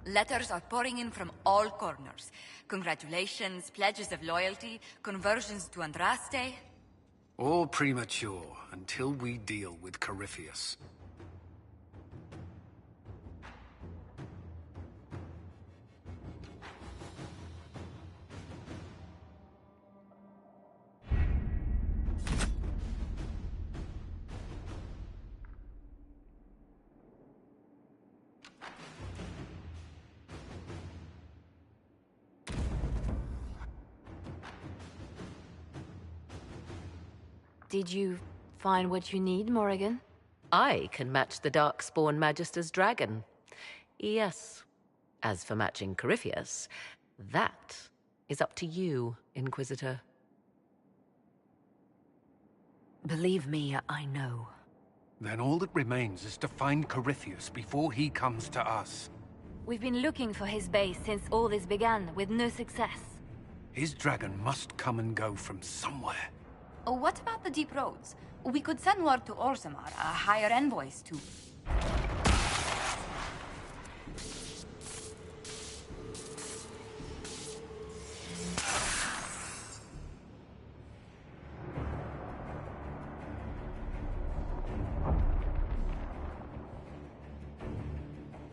Letters are pouring in from all corners. Congratulations, pledges of loyalty, conversions to Andraste. All premature, until we deal with Corypheus. Did you find what you need, Morrigan? I can match the Darkspawn Magister's dragon. Yes. As for matching Corypheus, that is up to you, Inquisitor. Believe me, I know. Then all that remains is to find Corypheus before he comes to us. We've been looking for his base since all this began, with no success. His dragon must come and go from somewhere. Oh, what about the deep roads? We could send word to Orzammar, hire envoys to...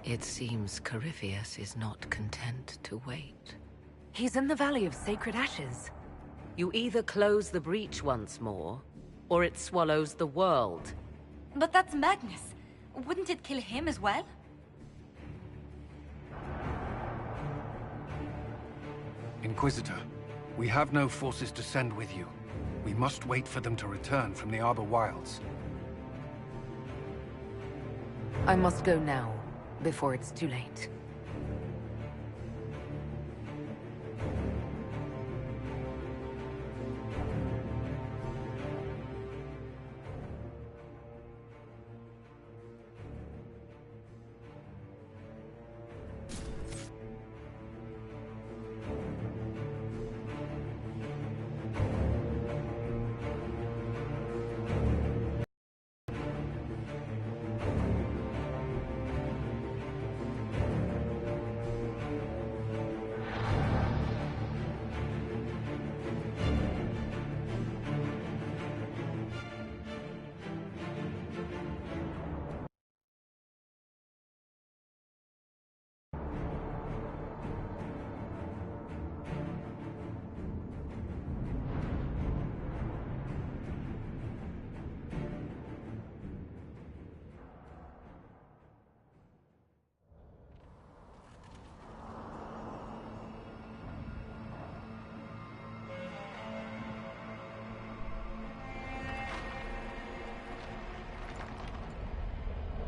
It seems Corypheus is not content to wait. He's in the Valley of Sacred Ashes. You either close the breach once more, or it swallows the world. But that's madness. Wouldn't it kill him as well? Inquisitor, we have no forces to send with you. We must wait for them to return from the Arbor Wilds. I must go now, before it's too late.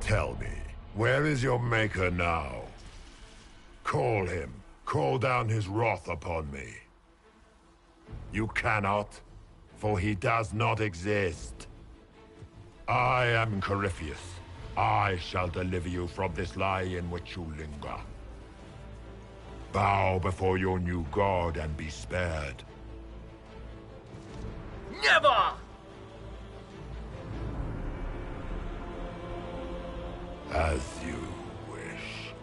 Tell me, where is your maker now? Call him. Call down his wrath upon me. You cannot, for he does not exist. I am Corypheus. I shall deliver you from this lie in which you linger. Bow before your new god and be spared. Never! As you wish.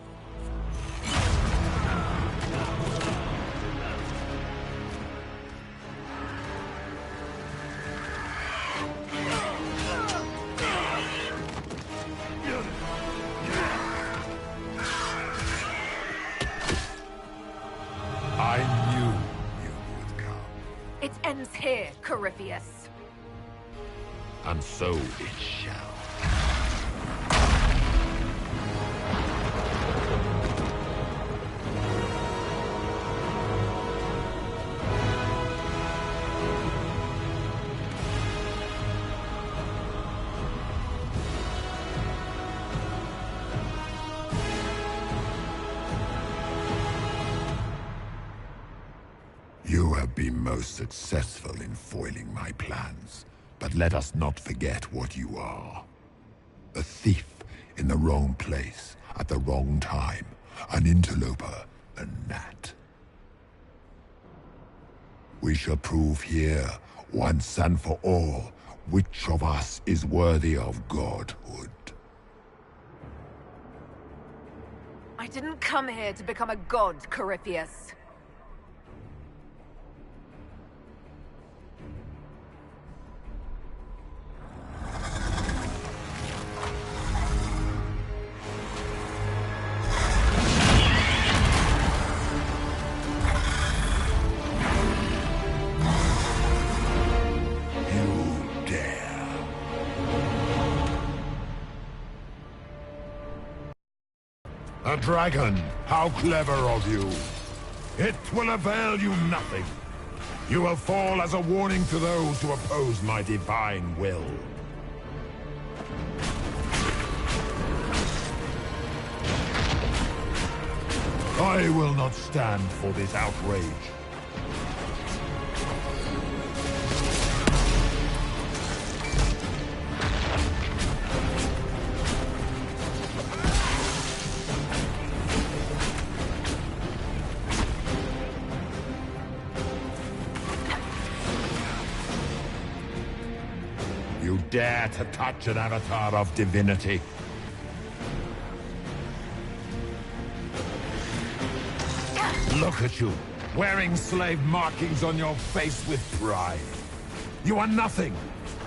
I knew you would come. It ends here, Corypheus. And so it shall. You have been most successful in foiling my plans, but let us not forget what you are. A thief in the wrong place, at the wrong time, an interloper, a gnat. We shall prove here, once and for all, which of us is worthy of godhood. I didn't come here to become a god, Corypheus. A dragon! How clever of you! It will avail you nothing. You will fall as a warning to those who oppose my divine will. I will not stand for this outrage. You dare to touch an avatar of divinity? Look at you, wearing slave markings on your face with pride. You are nothing.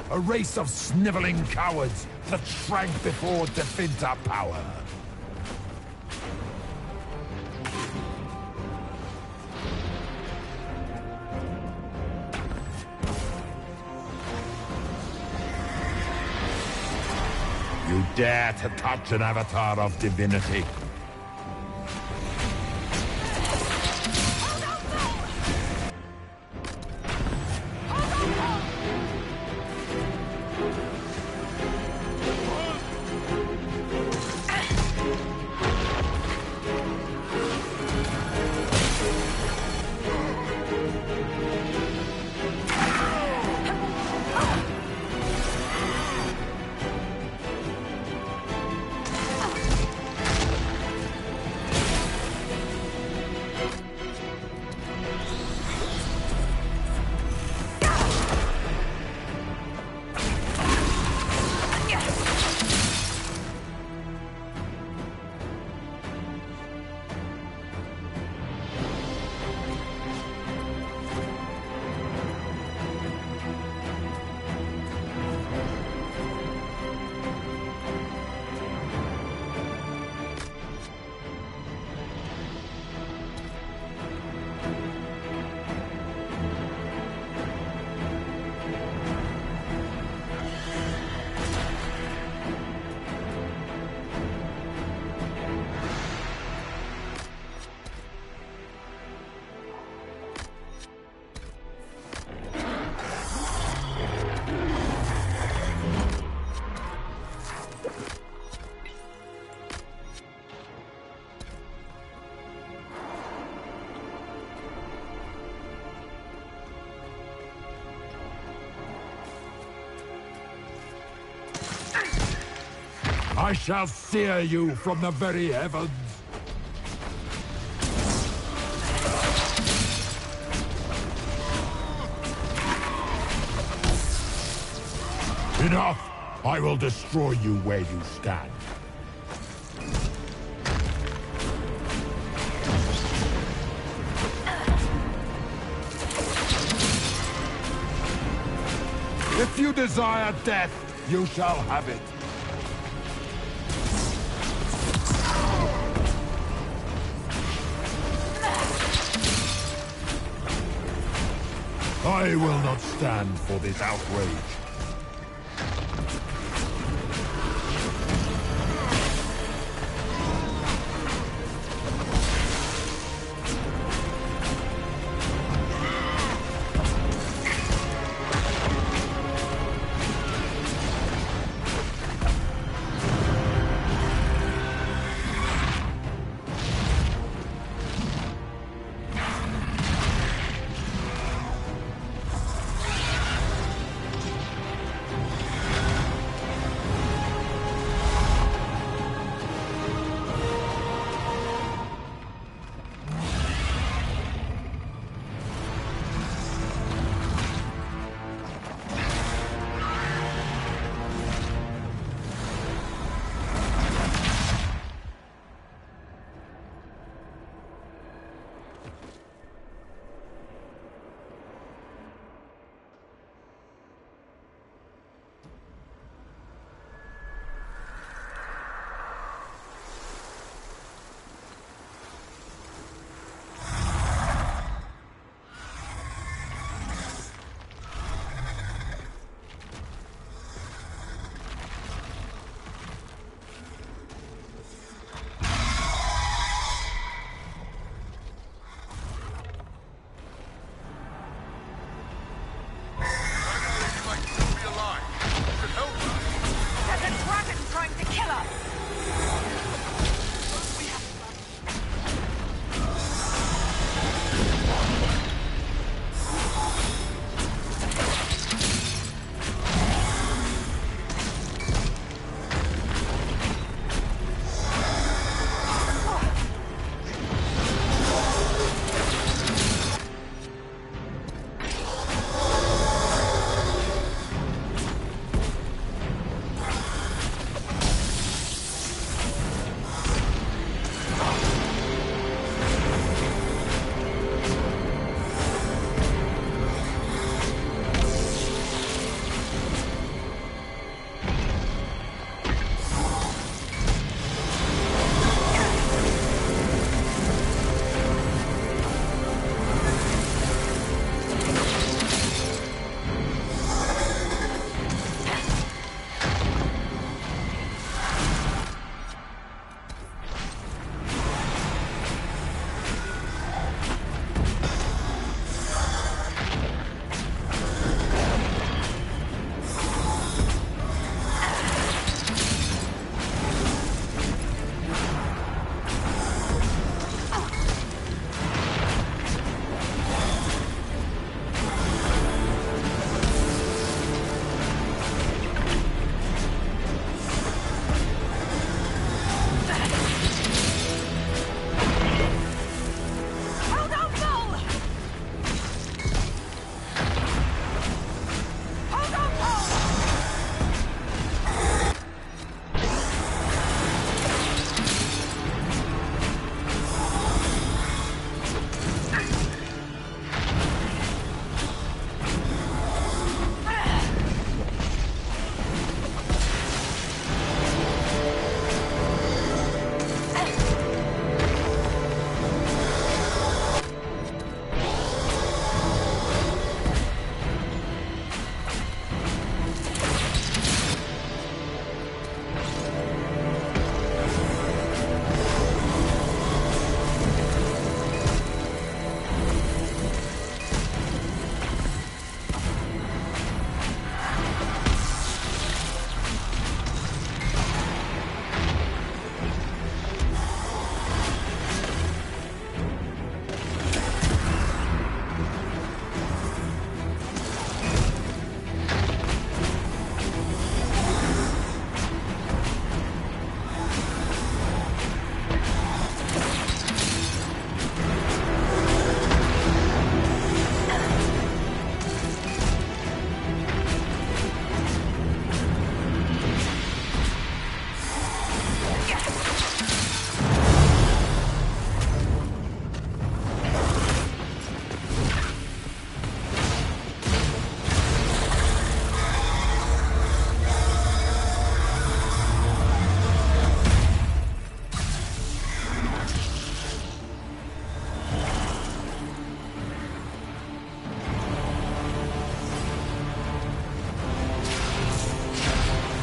A race of sniveling cowards that shrank before Definta power. You dare to touch an avatar of divinity? I shall sear you from the very heavens. Enough! I will destroy you where you stand. If you desire death, you shall have it. I will not stand for this outrage.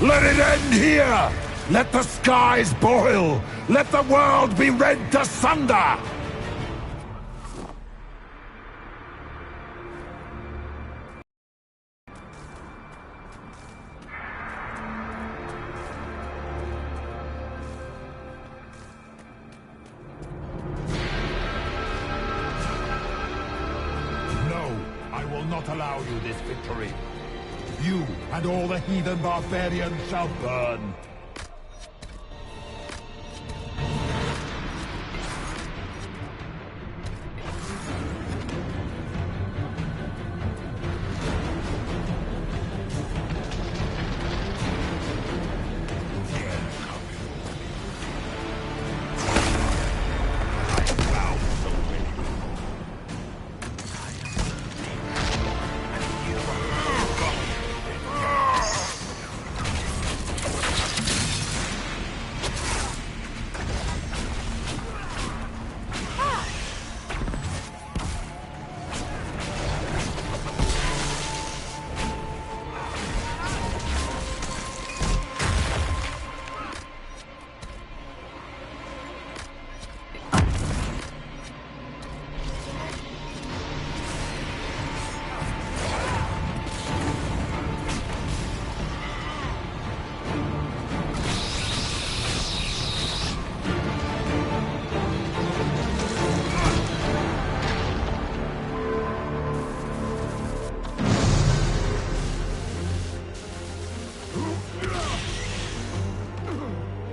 Let it end here! Let the skies boil! Let the world be rent asunder! No, I will not allow you this victory. You and all the heathen barbarians shall burn.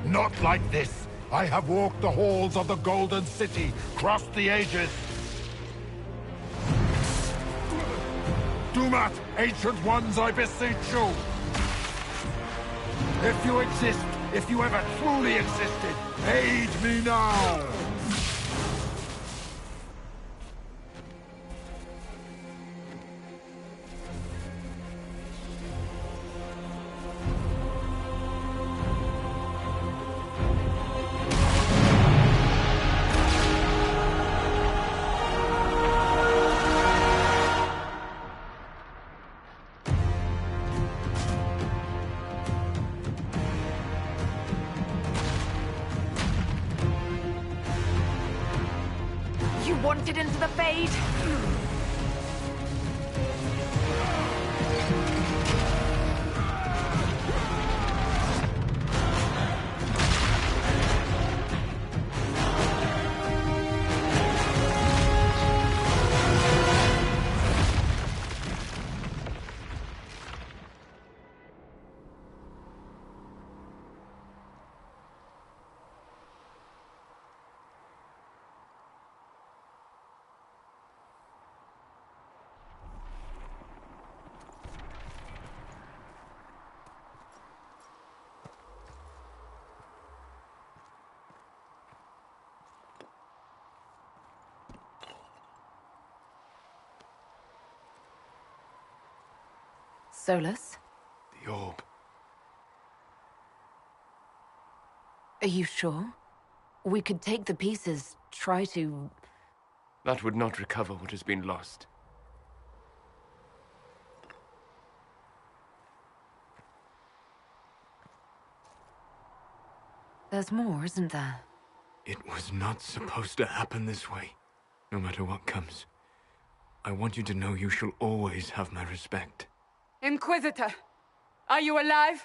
Not like this! I have walked the halls of the Golden City, crossed the ages. Dumat, ancient ones, I beseech you! If you exist, if you ever truly existed, aid me now! You wanted into the Fade? Solus? The orb. Are you sure? We could take the pieces, try to... That would not recover what has been lost. There's more, isn't there? It was not supposed to happen this way. No matter what comes, I want you to know you shall always have my respect. Inquisitor, are you alive?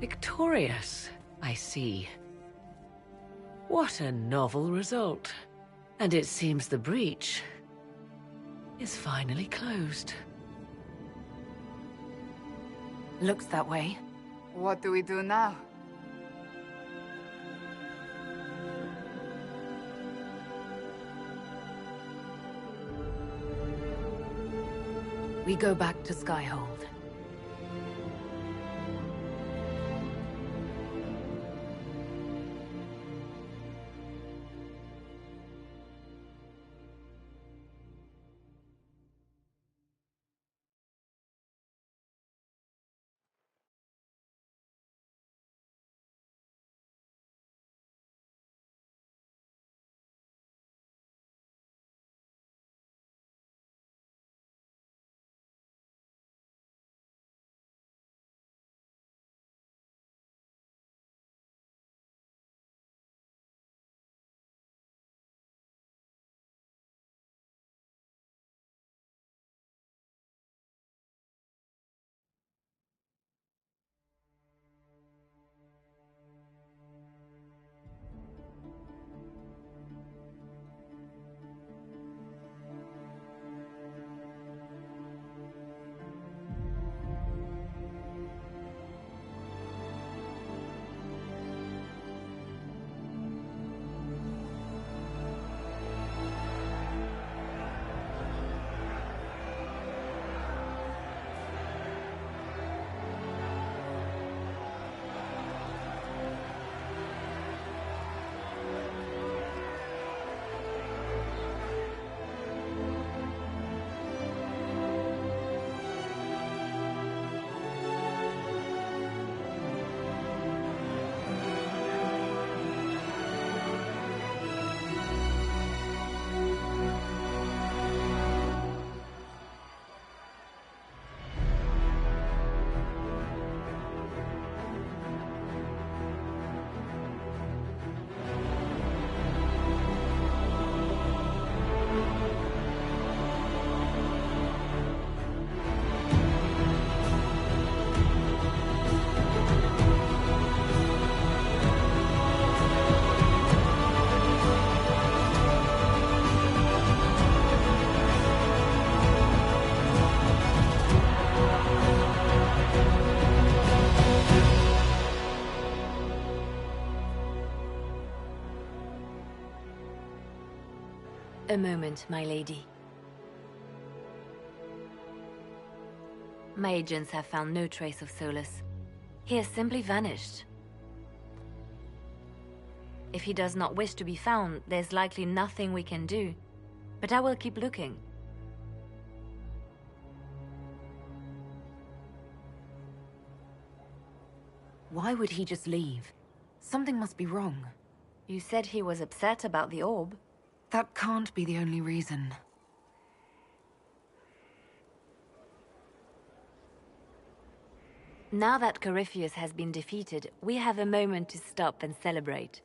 Victorious, I see. What a novel result. And it seems the breach is finally closed. Looks that way. What do we do now? We go back to Skyhold. A moment, my lady. My agents have found no trace of Solus. He has simply vanished. If he does not wish to be found, there's likely nothing we can do. But I will keep looking. Why would he just leave? Something must be wrong. You said he was upset about the orb. That can't be the only reason. Now that Corypheus has been defeated, we have a moment to stop and celebrate.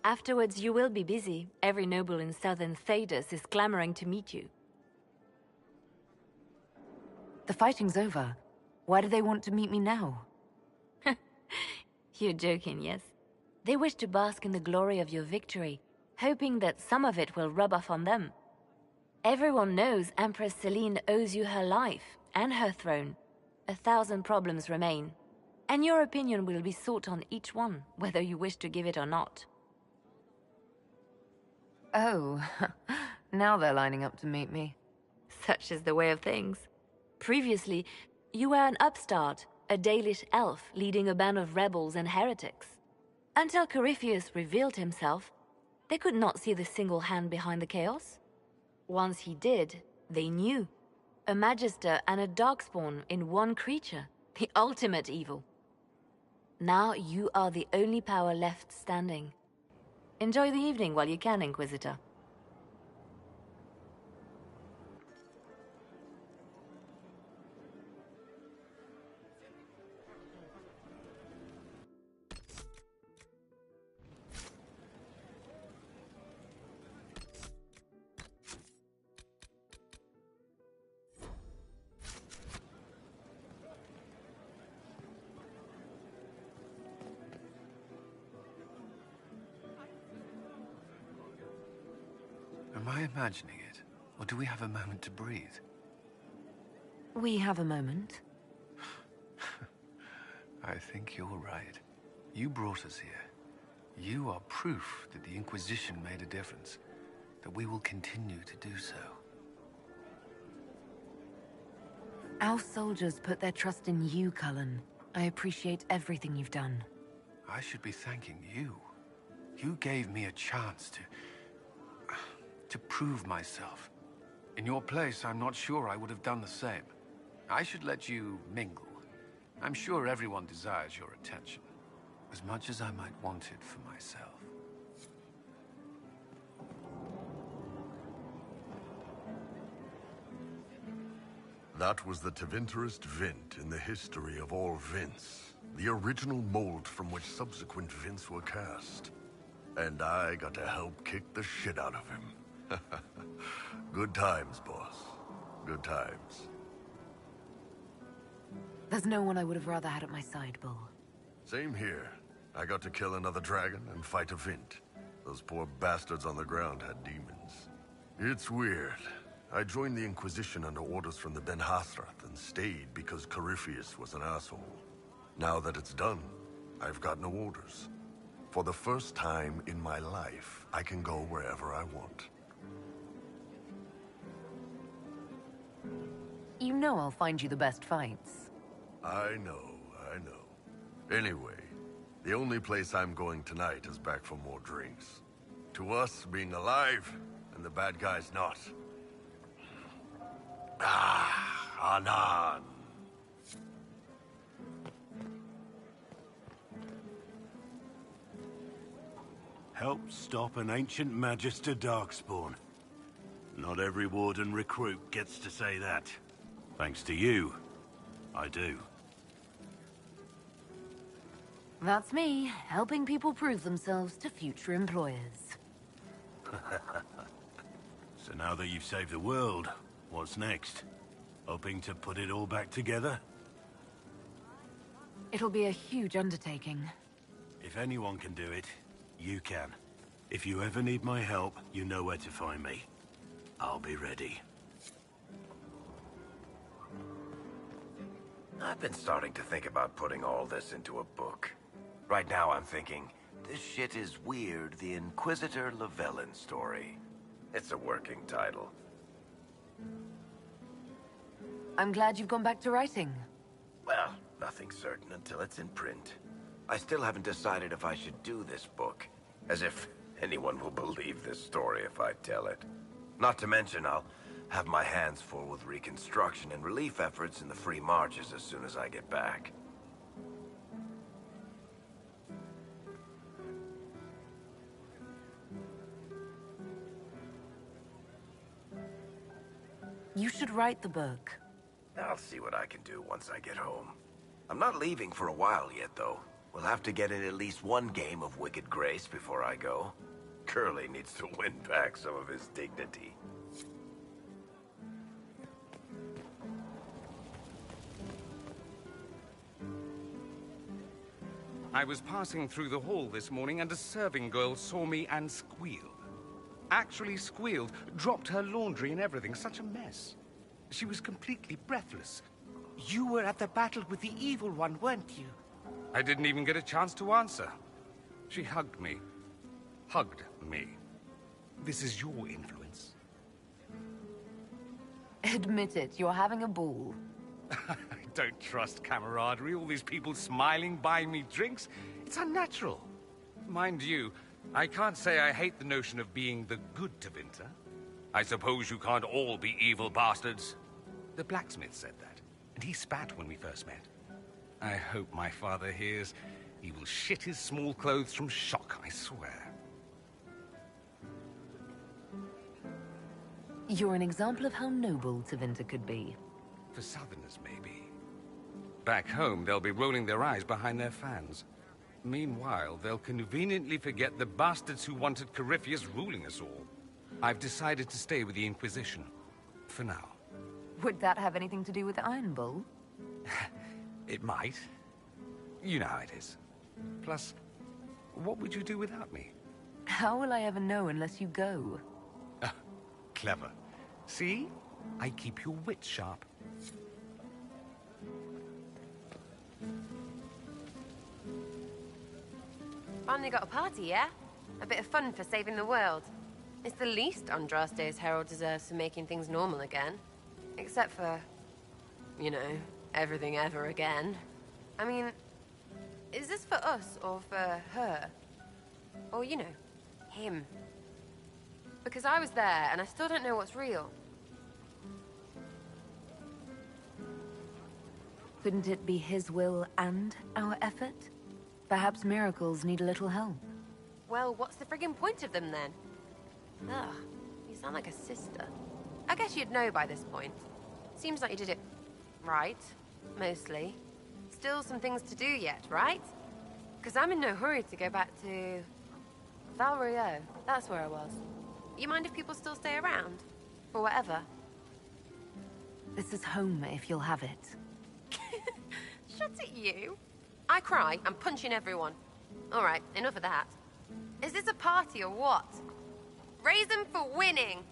Afterwards, you will be busy. Every noble in southern Thedas is clamoring to meet you. The fighting's over. Why do they want to meet me now? You're joking, yes? They wish to bask in the glory of your victory, hoping that some of it will rub off on them. Everyone knows Empress Celine owes you her life and her throne. 1,000 problems remain, and your opinion will be sought on each one, whether you wish to give it or not. Oh, now they're lining up to meet me. Such is the way of things. Previously, you were an upstart, a Dalish elf leading a band of rebels and heretics. Until Corypheus revealed himself, they could not see the single hand behind the chaos. Once he did, they knew. A Magister and a Darkspawn in one creature, the ultimate evil. Now you are the only power left standing. Enjoy the evening while you can, Inquisitor. Am I imagining it? Or do we have a moment to breathe? We have a moment. I think you're right. You brought us here. You are proof that the Inquisition made a difference. That we will continue to do so. Our soldiers put their trust in you, Cullen. I appreciate everything you've done. I should be thanking you. You gave me a chance to prove myself. In your place, I'm not sure I would have done the same. I should let you mingle. I'm sure everyone desires your attention, as much as I might want it for myself. That was the Tevinterest Vint in the history of all Vints. The original mold from which subsequent Vints were cast. And I got to help kick the shit out of him. Good times, boss. Good times. There's no one I would have rather had at my side, Bull. Same here. I got to kill another dragon and fight a Vint. Those poor bastards on the ground had demons. It's weird. I joined the Inquisition under orders from the Ben Hasrath and stayed because Corypheus was an asshole. Now that it's done, I've got no orders. For the first time in my life, I can go wherever I want. You know I'll find you the best fights. I know. Anyway, the only place I'm going tonight is back for more drinks. To us, being alive, and the bad guys not. Anan. Help stop an ancient Magister Darkspawn. Not every Warden recruit gets to say that. Thanks to you, I do. That's me, helping people prove themselves to future employers. So now that you've saved the world, what's next? Hoping to put it all back together? It'll be a huge undertaking. If anyone can do it, you can. If you ever need my help, you know where to find me. I'll be ready. I've been starting to think about putting all this into a book. Right now I'm thinking, This shit is weird. The Inquisitor Llewellyn story. It's a working title. I'm glad you've gone back to writing. Well, nothing's certain until it's in print. I still haven't decided if I should do this book. As if anyone will believe this story if I tell it. Not to mention, I'll have my hands full with reconstruction and relief efforts in the Free Marches as soon as I get back. You should write the book. I'll see what I can do once I get home. I'm not leaving for a while yet, though. We'll have to get in at least one game of Wicked Grace before I go. Curly needs to win back some of his dignity. I was passing through the hall this morning and a serving girl saw me and squealed. Actually squealed, dropped her laundry and everything, such a mess. She was completely breathless. You were at the battle with the evil one, weren't you? I didn't even get a chance to answer. She hugged me. Hugged me. This is your influence. Admit it, you're having a ball. I don't trust camaraderie, all these people smiling, buying me drinks. It's unnatural. Mind you, I can't say I hate the notion of being the good Tevinter. I suppose you can't all be evil bastards. The blacksmith said that, and he spat when we first met. I hope my father hears. He will shit his small clothes from shock, I swear. You're an example of how noble Tevinter could be. For Southerners, maybe. Back home, they'll be rolling their eyes behind their fans. Meanwhile, they'll conveniently forget the bastards who wanted Corypheus ruling us all. I've decided to stay with the Inquisition. For now. Would that have anything to do with the Iron Bull? It might. You know how it is. Plus, what would you do without me? How will I ever know unless you go? Clever. See? I keep your wits sharp. Finally got a party, yeah? A bit of fun for saving the world. It's the least Andraste's Herald deserves for making things normal again. Except for, you know, everything ever again. I mean, is this for us or for her? Or, you know, him? Because I was there and I still don't know what's real. Couldn't it be his will and our effort? Perhaps miracles need a little help. Well, what's the friggin' point of them then? Ugh, you sound like a sister. I guess you'd know by this point. Seems like you did it right, mostly. Still some things to do yet, right? Because I'm in no hurry to go back to... Valrio, that's where I was. You mind if people still stay around? Or whatever? This is home if you'll have it. Shut it, you. I cry, I'm punching everyone. All right, enough of that. Is this a party or what? Raise them for winning.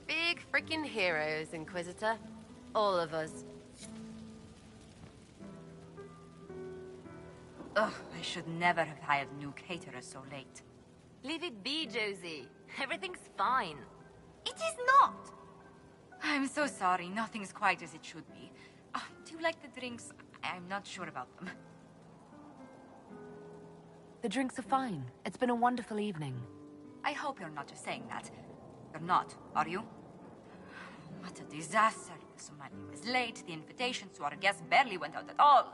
Big freaking heroes, Inquisitor. All of us. Ugh, I should never have hired new caterers so late. Leave it be, Josie. Everything's fine. It is not! I'm so sorry, nothing's quite as it should be. Do you like the drinks? I'm not sure about them. The drinks are fine. It's been a wonderful evening. I hope you're not just saying that. You're not, are you? What a disaster. So many was late, the invitations to our guests barely went out at all,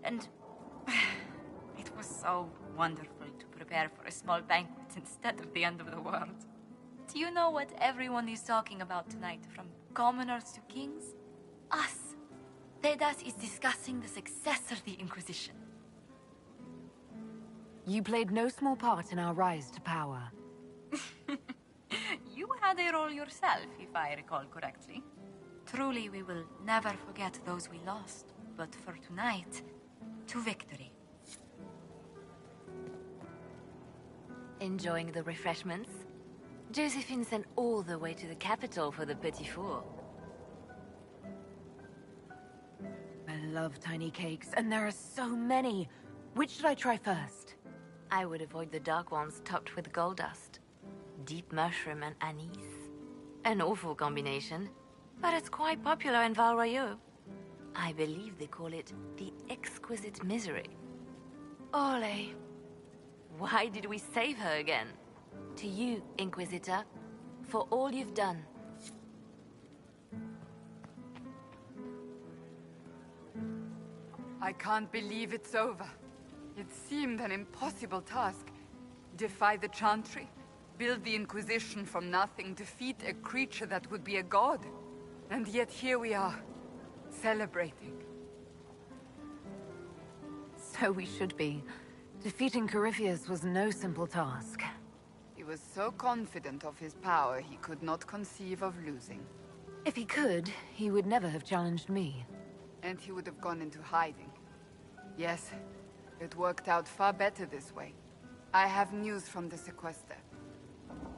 and... It was so wonderful to prepare for a small banquet instead of the end of the world. Do you know what everyone is talking about tonight, from commoners to kings? Us. Thedas is discussing the successor of the Inquisition. You played no small part in our rise to power. You had a role yourself, if I recall correctly. Truly, we will never forget those we lost. But for tonight, to victory. Enjoying the refreshments? Josephine sent all the way to the capital for the petit four. I love tiny cakes, and there are so many. Which should I try first? I would avoid the dark ones topped with gold dust. Deep mushroom and anise. An awful combination, but it's quite popular in Val Royeaux. I believe they call it the exquisite misery. Ole. Why did we save her again? To you, Inquisitor, for all you've done. I can't believe it's over. It seemed an impossible task. Defy the Chantry, build the Inquisition from nothing, defeat a creature that would be a god. And yet here we are, celebrating. So we should be. Defeating Corypheus was no simple task. He was so confident of his power, he could not conceive of losing. If he could, he would never have challenged me. And he would have gone into hiding. Yes, it worked out far better this way. I have news from the sequester.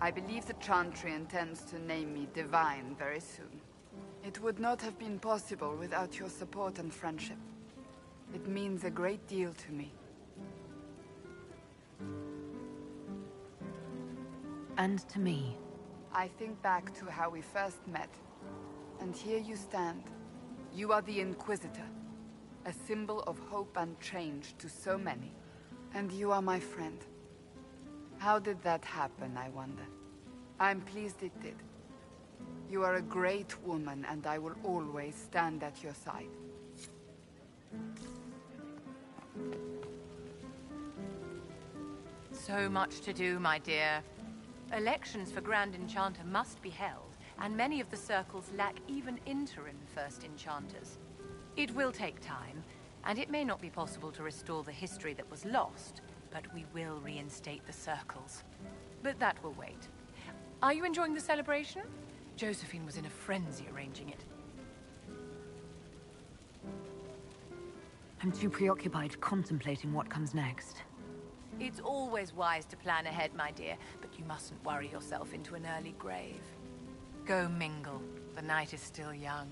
I believe the Chantry intends to name me Divine very soon. It would not have been possible without your support and friendship. It means a great deal to me. And to me. I think back to how we first met. And here you stand. You are the Inquisitor. A symbol of hope and change to so many. And you are my friend. How did that happen, I wonder? I'm pleased it did. You are a great woman, and I will always stand at your side. So much to do, my dear. Elections for Grand Enchanter must be held, and many of the circles lack even interim First Enchanters. It will take time, and it may not be possible to restore the history that was lost, but we will reinstate the circles. But that will wait. Are you enjoying the celebration? Josephine was in a frenzy arranging it. I'm too preoccupied contemplating what comes next. It's always wise to plan ahead, my dear, but you mustn't worry yourself into an early grave. Go mingle. The night is still young.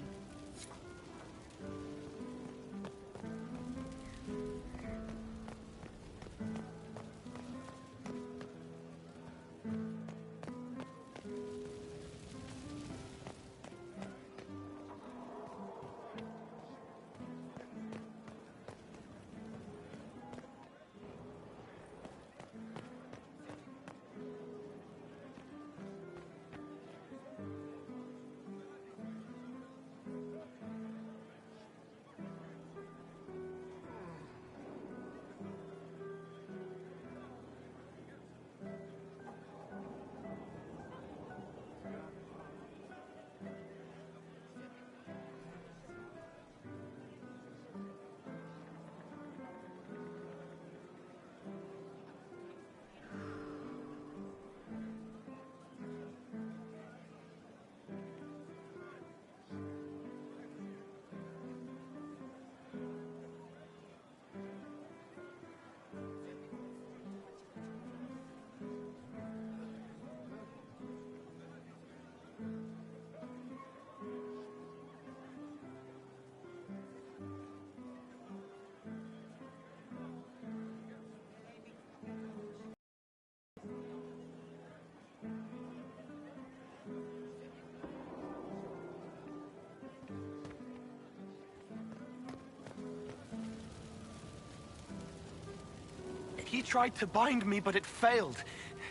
He tried to bind me, but it failed.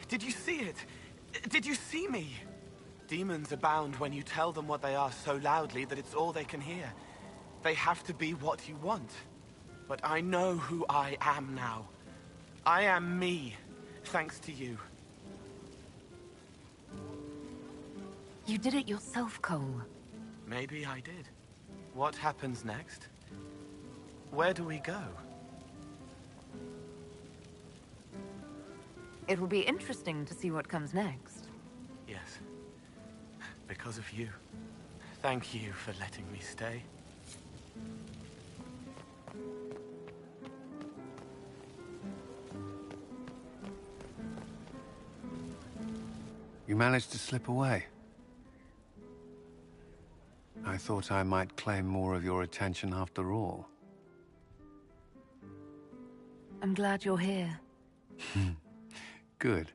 Did you see it? Did you see me? Demons abound when you tell them what they are so loudly that it's all they can hear. They have to be what you want. But I know who I am now. I am me, thanks to you. You did it yourself, Cole. Maybe I did. What happens next? Where do we go? It will be interesting to see what comes next. Yes. Because of you. Thank you for letting me stay. You managed to slip away. I thought I might claim more of your attention after all. I'm glad you're here. Good.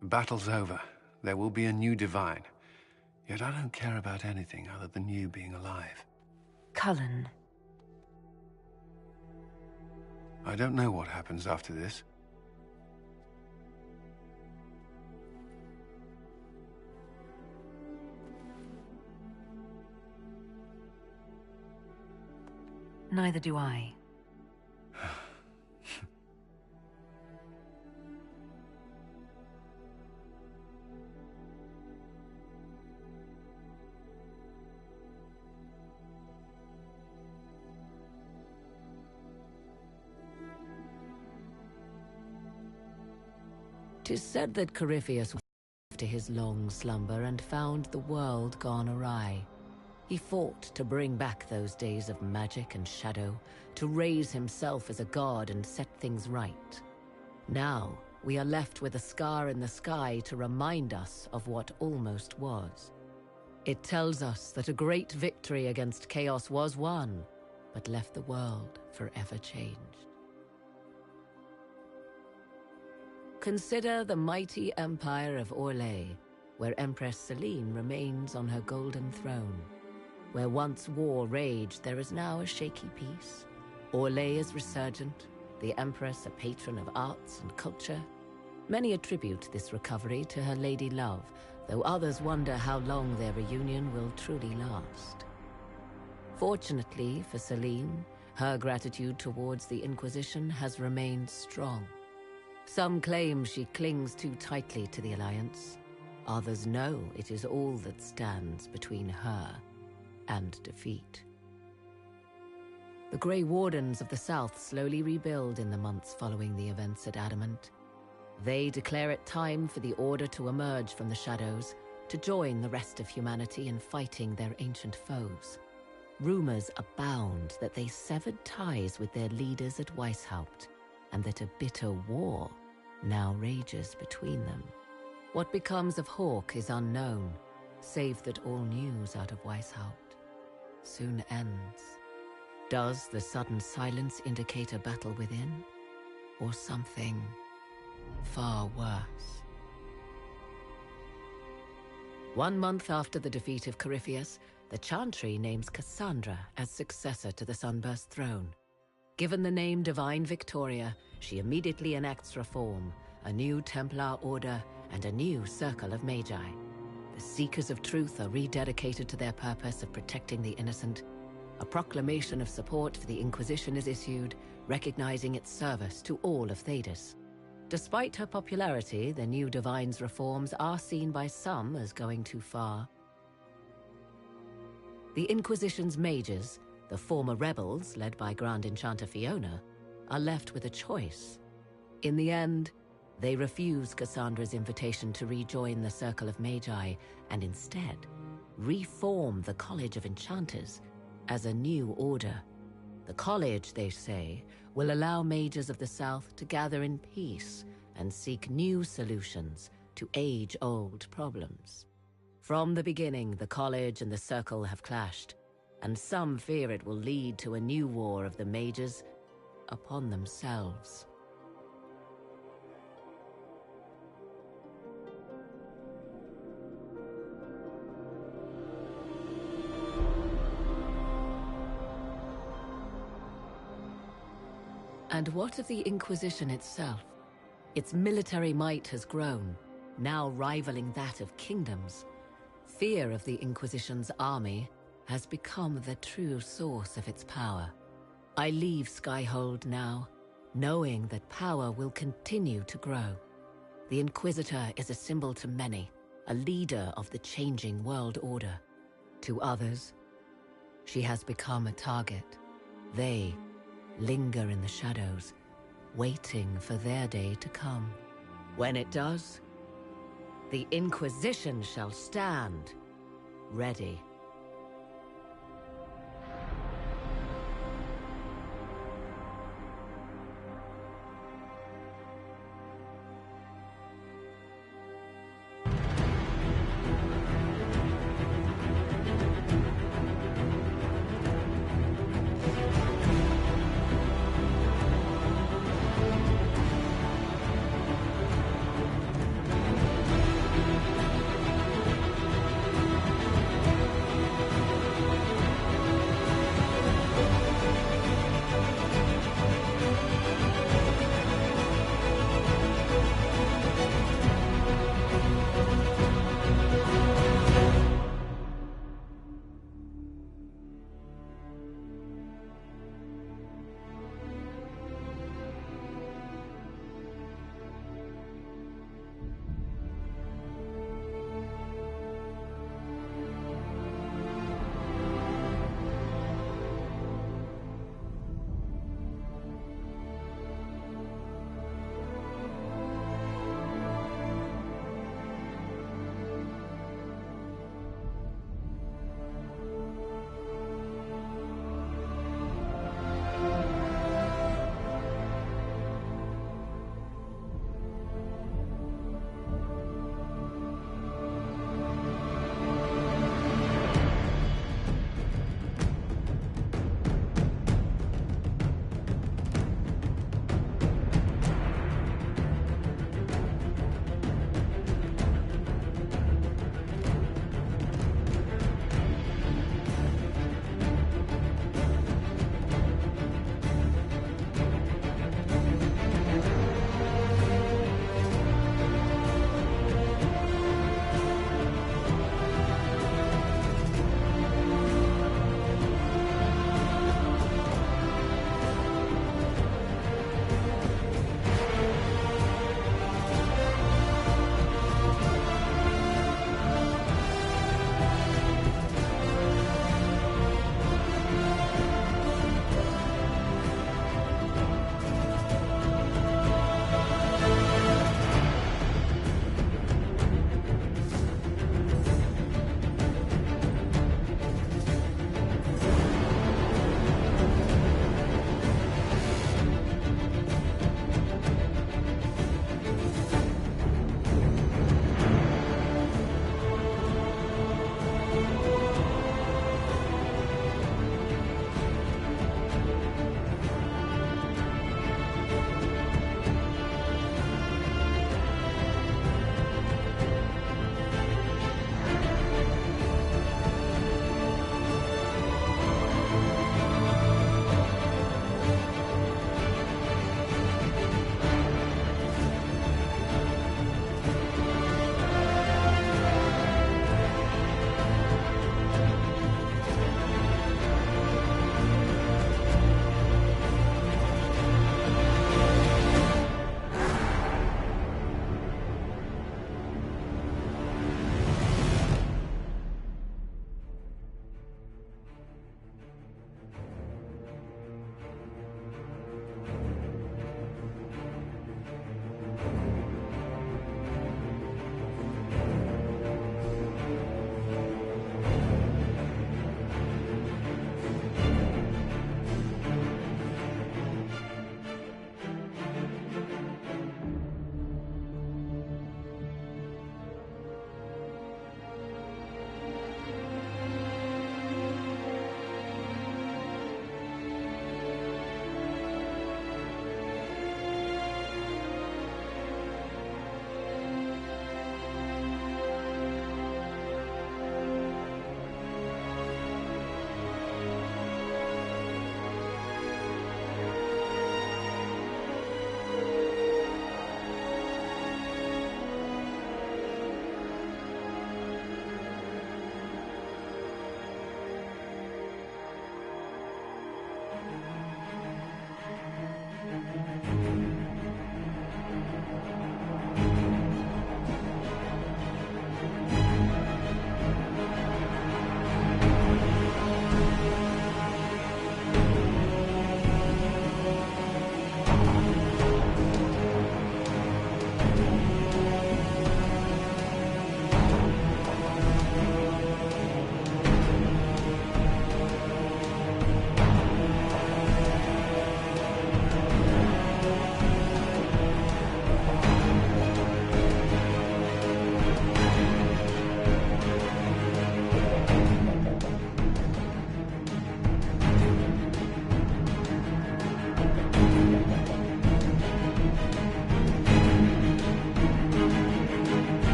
The battle's over. There will be a new divine. Yet I don't care about anything other than you being alive. Cullen. I don't know what happens after this. Neither do I. Tis said that Corypheus woke after his long slumber and found the world gone awry. He fought to bring back those days of magic and shadow, to raise himself as a god and set things right. Now, we are left with a scar in the sky to remind us of what almost was. It tells us that a great victory against chaos was won, but left the world forever changed. Consider the mighty empire of Orlais, where Empress Celine remains on her golden throne. Where once war raged, there is now a shaky peace. Orlais is resurgent, the Empress a patron of arts and culture. Many attribute this recovery to her lady love, though others wonder how long their reunion will truly last. Fortunately for Celine, her gratitude towards the Inquisition has remained strong. Some claim she clings too tightly to the Alliance. Others know it is all that stands between her and defeat. The Grey Wardens of the South slowly rebuild in the months following the events at Adamant. They declare it time for the Order to emerge from the shadows, to join the rest of humanity in fighting their ancient foes. Rumors abound that they severed ties with their leaders at Weishaupt, and that a bitter war now rages between them. What becomes of Hawke is unknown, save that all news out of Weishaupt soon ends. Does the sudden silence indicate a battle within, or something far worse? 1 month after the defeat of Corypheus, the Chantry names Cassandra as successor to the Sunburst throne. Given the name Divine Victoria, she immediately enacts reform, a new Templar order, and a new circle of Magi. The Seekers of Truth are rededicated to their purpose of protecting the innocent. A proclamation of support for the Inquisition is issued, recognizing its service to all of Thedas. Despite her popularity, the new Divine's reforms are seen by some as going too far. The Inquisition's mages, the former rebels, led by Grand Enchanter Fiona, are left with a choice. In the end, they refuse Cassandra's invitation to rejoin the Circle of Magi, and instead reform the College of Enchanters as a new order. The college, they say, will allow mages of the South to gather in peace and seek new solutions to age-old problems. From the beginning, the college and the Circle have clashed, and some fear it will lead to a new war of the mages upon themselves. And what of the Inquisition itself? Its military might has grown, now rivaling that of kingdoms. Fear of the Inquisition's army has become the true source of its power. I leave Skyhold now, knowing that power will continue to grow. The Inquisitor is a symbol to many, a leader of the changing world order. To others, she has become a target. They linger in the shadows, waiting for their day to come. When it does, the Inquisition shall stand ready.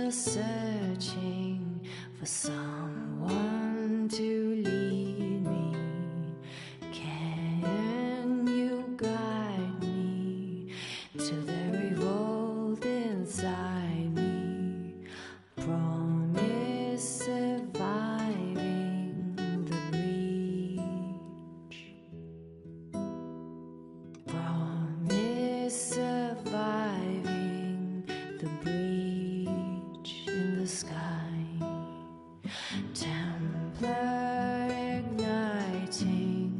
just searching for someone to lead me. Can you guide me to the revolt inside me? Promise surviving the breach. Promise surviving the breach in the sky. Templar igniting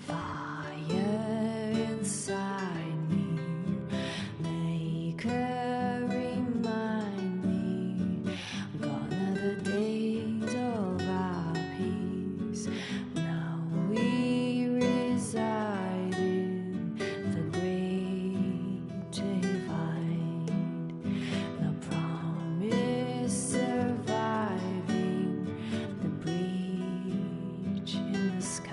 fire inside me. Make her remind me, gone are the days of our peace. Now we reside in the great divide. The promise surviving the breach in the sky.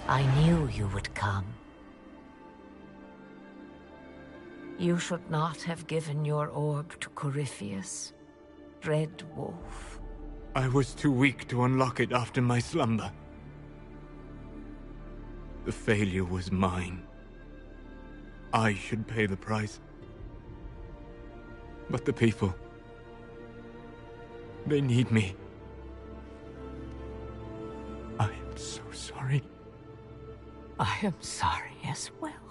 I knew you would come. You should not have given your orb to Corypheus, Red Wolf. I was too weak to unlock it after my slumber. The failure was mine. I should pay the price. But the people... they need me. I am so sorry. I am sorry as well.